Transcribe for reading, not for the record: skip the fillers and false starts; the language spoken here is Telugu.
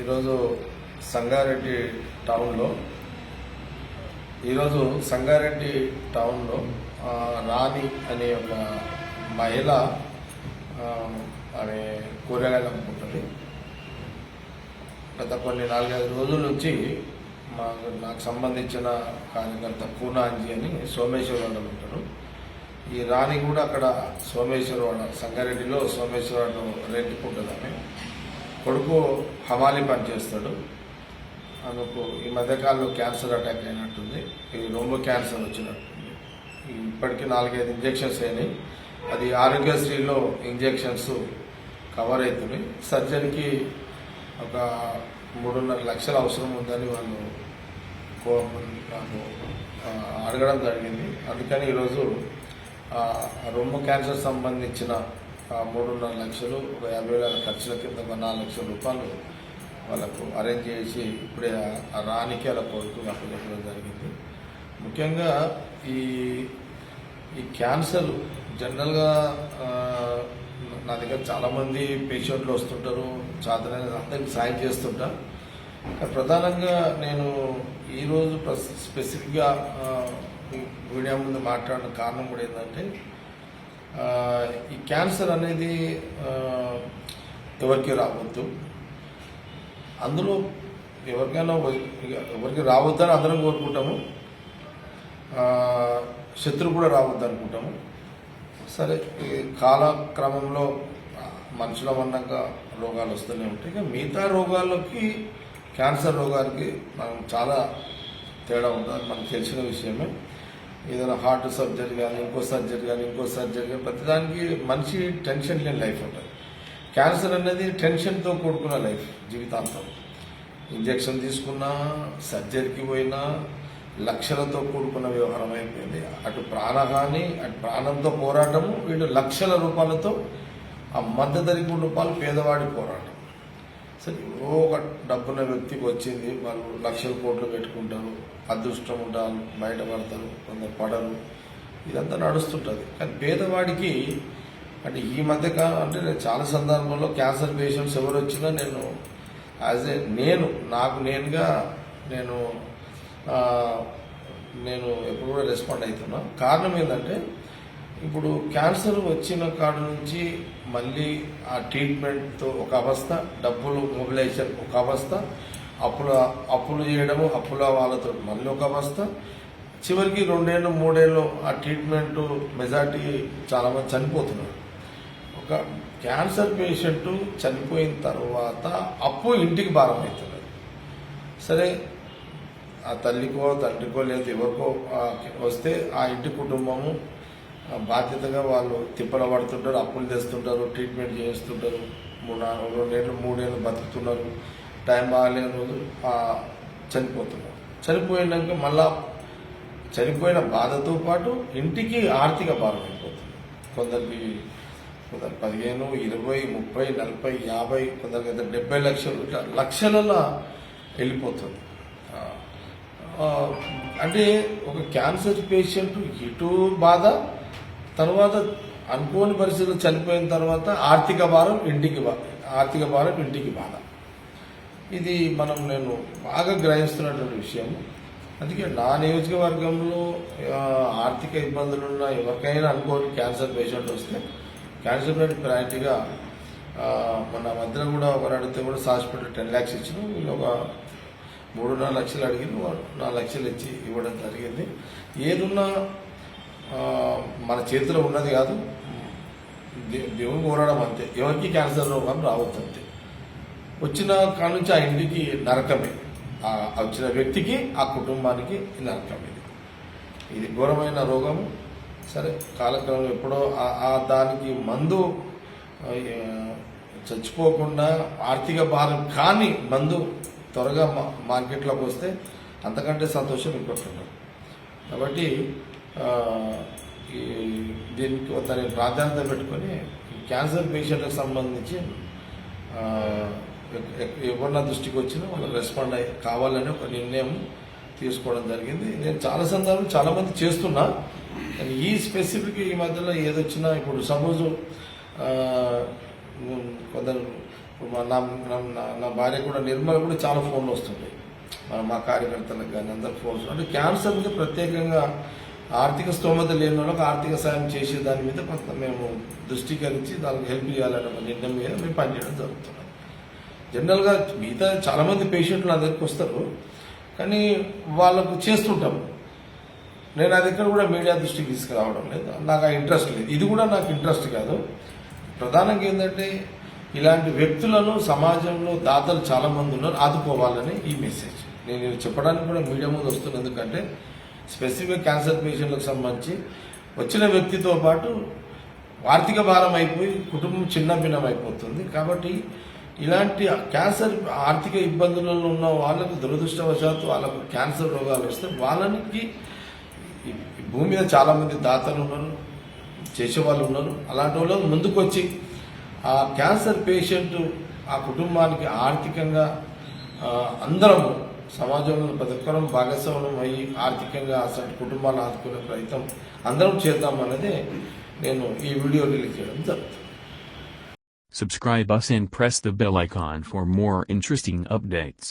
ఈరోజు సంగారెడ్డి టౌన్లో రాణి అనే ఒక మహిళ ఆమె కూరగాయలు అమ్ముకుంటుంది. గత కొన్ని 4-5 రోజుల నుంచి నాకు సంబంధించిన కార్యకర్త పూనాంజీ అని సోమేశ్వరవాడలో ఉంటారు. ఈ రాణి కూడా అక్కడ సోమేశ్వరవాడ సంగారెడ్డిలో సోమేశ్వరవాడలో రెంట్కుంటుంది. ఆమె కొడుకు హమాలి పని చేస్తాడు. ఆమెకు ఈ మధ్యకాలంలో క్యాన్సర్ అటాక్ అయినట్టుంది. ఇది రొమ్ము క్యాన్సర్ వచ్చినట్టుంది. ఇప్పటికీ 4-5 ఇంజెక్షన్స్ అయినాయి. అది ఆరోగ్యశ్రీలో ఇంజెక్షన్స్ కవర్ అవుతున్నాయి. సర్జరీకి ఒక 3.5 లక్షలు అవసరం ఉందని వాళ్ళు నాకు అడగడం జరిగింది. అందుకని ఈరోజు రొమ్ము క్యాన్సర్ సంబంధించిన 3.5 లక్షలు, ఒక 50,000 ఖర్చుల కింద ఒక 4 లక్షల రూపాయలు వాళ్ళకు అరేంజ్ చేసి ఇప్పుడే ఆ రాణికి అలా కొడుకు అప్పచెప్పడం జరిగింది. ముఖ్యంగా ఈ క్యాన్సర్ జనరల్గా నా దగ్గర చాలామంది పేషెంట్లు వస్తుంటారు. అందరికి సాయం చేస్తుంటా. ప్రధానంగా నేను ఈరోజు స్పెసిఫిక్గా మీడియా ముందు మాట్లాడిన కారణం కూడా ఏంటంటే, ఈ క్యాన్సర్ అనేది ఎవరికి రావద్దు. అందులో ఎవరికి రావద్దని అందరం కోరుకుంటాము. శత్రువు కూడా రావద్దు అనుకుంటాము. సరే, కాలక్రమంలో మనుషుల వన్నాక రోగాలు వస్తూనే ఉంటాయి. మిగతా రోగాలకి క్యాన్సర్ రోగానికి మనం చాలా తేడా ఉంటుంది, మనకు తెలిసిన విషయమే. ఏదైనా హార్ట్ సర్జరీ కానీ ఇంకో సర్జరీ కానీ ప్రతిదానికి మనిషి టెన్షన్ లేని లైఫ్ ఉంటుంది. క్యాన్సర్ అనేది టెన్షన్తో కూడుకున్న లైఫ్ జీవితాంతం. ఇంజెక్షన్ తీసుకున్నా, సర్జరీకి పోయినా లక్షలతో కూడుకున్న వ్యవహారం అయిపోయింది. అటు ప్రాణహాని, అటు ప్రాణంతో పోరాటము, వీళ్ళు లక్షల రూపాయలతో ఆ మధ్యతరగతి రూపాయలు పేదవాడి పోరాటం. సరే, ఒక డబ్బున్న వ్యక్తికి వచ్చింది, వాళ్ళు లక్షల కోట్లు పెట్టుకుంటారు, అదృష్టం ఉంటారు, బయటపడతారు, కొందరు పడరు, ఇదంతా నడుస్తుంటుంది. కానీ పేదవాడికి అంటే ఈ మధ్య అంటే నేను చాలా సందర్భంలో క్యాన్సర్ పేషెంట్స్ ఎవరు వచ్చినా నాకు నేనుగా నేను ఎప్పుడు కూడా రెస్పాండ్ అవుతున్నా. కారణం ఏంటంటే, ఇప్పుడు క్యాన్సర్ వచ్చిన కాడ నుంచి మళ్ళీ ఆ ట్రీట్మెంట్తో ఒక అవస్థ, డబ్బులు మొబిలైజేషన్ ఒక అవస్థ, అప్పులు చేయడము, అప్పుల వాళ్ళతో మళ్ళీ ఒక అవస్థ, చివరికి 2-3 ఏళ్ళు ఆ ట్రీట్మెంట్ మెజార్టీ చాలామంది చనిపోతున్నారు. ఒక క్యాన్సర్ పేషెంట్ చనిపోయిన తర్వాత అప్పు ఇంటికి భారం అవుతున్నది. సరే, ఆ తల్లికో తండ్రికో లేదా ఎవరికో వస్తే ఆ ఇంటి కుటుంబము బాధ్యతగా వాళ్ళు తిప్పల పడుతుంటారు, అప్పులు తెస్తుంటారు, ట్రీట్మెంట్ చేస్తుంటారు, 2-3 ఏళ్ళు బతుకుతున్నారు. టైం బాగాలేని రోజు చనిపోతున్నారు. చనిపోయినాక మళ్ళా చనిపోయిన బాధతో పాటు ఇంటికి ఆర్థిక భారం అయిపోతుంది. కొందరికి 15, 20, 30, 40, 50, కొందరికి 70 లక్షలు, ఇట్లా లక్షలలో వెళ్ళిపోతుంది. అంటే ఒక క్యాన్సర్ పేషెంట్ ఇటు బాధ, తర్వాత అనుకోని పరిస్థితులు చనిపోయిన తర్వాత ఆర్థిక భారం ఇంటికి బాధ. ఇది నేను బాగా గ్రహిస్తున్నటువంటి విషయం. అందుకే నా నియోజకవర్గంలో ఆర్థిక ఇబ్బందులున్న ఎవరికైనా అనుకోని క్యాన్సర్ పేషెంట్ వస్తే క్యాన్సర్ ప్రయారిటీగా మన మధ్యలో కూడా ఒకరు అడిగితే కూడా హాస్పిటల్ 10 lakhs ఇచ్చిన, వీళ్ళు ఒక 3-4 లక్షలు అడిగిన, 4 లక్షలు ఇచ్చి ఇవ్వడం జరిగింది. ఏదున్నా మన చేతిలో ఉన్నది కాదు, దేవుని కోరడం అంతే. ఎవరికి క్యాన్సర్ రోగం రావద్దు అంతే. వచ్చిన కాడ నుంచి ఆ ఇంటికి నరకమే, వచ్చిన వ్యక్తికి, ఆ కుటుంబానికి నరకమే. ఇది ఘోరమైన రోగము. సరే, కాలక్రమంలో ఎప్పుడో దానికి మందు చచ్చిపోకుండా ఆర్థిక భారం కానీ మందు త్వరగా మార్కెట్లోకి వస్తే అంతకంటే సంతోషం ఇంకోటి ఉండదు. కాబట్టి దీనికి దాని ప్రాధాన్యత పెట్టుకొని క్యాన్సర్ పేషెంట్లకు సంబంధించి ఎవరిన దృష్టికి వచ్చినా వాళ్ళకి రెస్పాండ్ కావాలని ఒక నిర్ణయం తీసుకోవడం జరిగింది. నేను చాలా సందర్భం చాలామంది చేస్తున్నా. ఈ స్పెసిఫిక్ ఈ మధ్యలో ఏదొచ్చినా, ఇప్పుడు సపోజు కొందరు నా భార్య కూడా నిర్మల కూడా చాలా ఫోన్లు వస్తుంటాయి మా కార్యకర్తలకు కానీ అందరు ఫోన్స్ అంటే క్యాన్సర్ మీద ప్రత్యేకంగా ఆర్థిక స్తోమత లేని వాళ్ళకి ఆర్థిక సాయం చేసే దాని మీద కొంత మేము దృష్టికరించి దానికి హెల్ప్ చేయాలనే ఒక నిర్ణయం మీద మేము పనిచేయడం జరుగుతున్నాం. జనరల్గా మిగతా చాలామంది పేషెంట్లు నా దగ్గరికి వస్తారు, కానీ వాళ్ళకు చేస్తుంటాం. నేను అది ఎక్కడ కూడా మీడియా దృష్టికి తీసుకురావడం లేదు, నాకు ఆ ఇంట్రెస్ట్ లేదు. ఇది కూడా నాకు ఇంట్రెస్ట్ కాదు. ప్రధానంగా ఏంటంటే ఇలాంటి వ్యక్తులను సమాజంలో దాతలు చాలామంది ఉన్నారు, ఆదుకోవాలని ఈ మెసేజ్ నేను చెప్పడానికి కూడా మీడియా ముందు వస్తున్నాను. ఎందుకంటే స్పెసిఫిక్ క్యాన్సర్ పేషెంట్లకు సంబంధించి వచ్చిన వ్యక్తితో పాటు ఆర్థిక భారం అయిపోయి కుటుంబం చిన్న భిన్నం అయిపోతుంది. కాబట్టి ఇలాంటి క్యాన్సర్ ఆర్థిక ఇబ్బందులలో ఉన్న వాళ్ళకు దురదృష్టవశాత్తు వాళ్ళకు క్యాన్సర్ రోగాలు వస్తే వాళ్ళకి భూమి మీద చాలామంది దాతలు ఉన్నారు, చేసేవాళ్ళు ఉన్నారు. అలాంటి వాళ్ళు ముందుకు వచ్చి ఆ క్యాన్సర్ పేషెంట్ ఆ కుటుంబానికి ఆర్థికంగా అందరము సమాజంలో ప్రతి ఒక్కరం భాగస్వామ్యం అయ్యి ఆర్థికంగా అసలు కుటుంబాన్ని ఆదుకునే ప్రయత్నం అందరం చేద్దామన్నదే నేను ఈ వీడియో రిలీజ్ చేయడం జరుగుతుంది. Subscribe us and press the bell icon for more interesting updates.